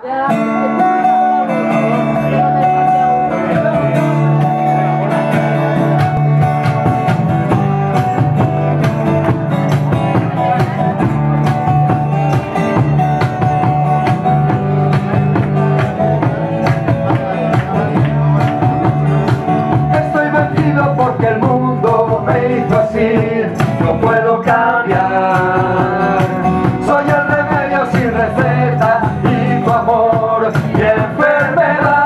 Estoy vencido porque el mundo me hizo así, no puedo cambiar. Soy el remedio sin receta y tu amor y enfermedad.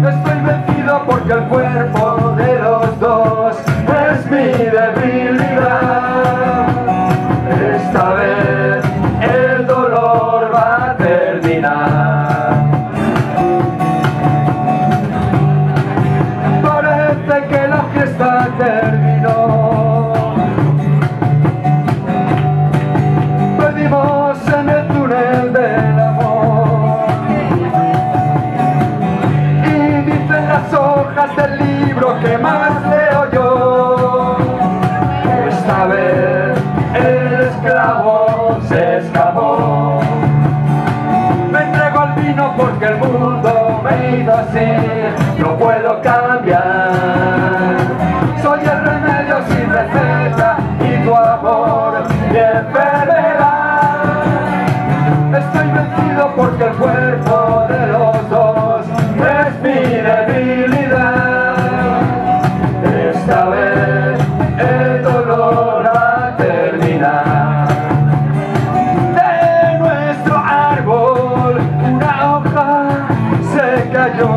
Estoy vencido porque el cuerpo de los dos es mi debilidad. Esta vez el dolor va a terminar. Parece que la fiesta terminó. Perdimos en el túnel del amor. Y dicen las hojas del libro que más leo yo. Esta vez el esclavo se escapó. Me entrego al vino porque el mundo me hizo así, no puedo cambiar. Soy el remedio sin receta y tu amor y enfermedad. Estoy vencido porque el cuerpo de los dos es mi debilidad. Esta vez el dolor va a terminar. De nuestro árbol una hoja se cayó.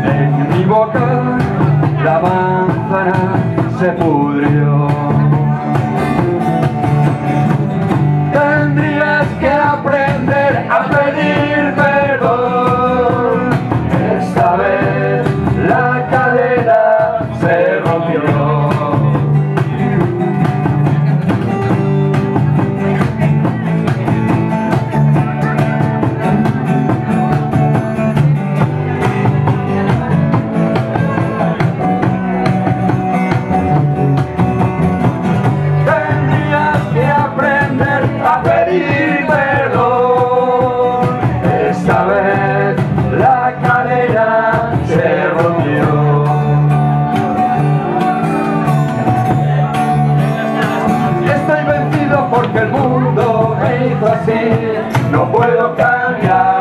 En mi boca la manzana se pudrió. Tendrías que aprender a pedir perdón. Esta vez la cadena se rompió. A pedir perdón. Esta vez la cadena se rompió. Estoy vencido porque el mundo me hizo así, no puedo cambiar.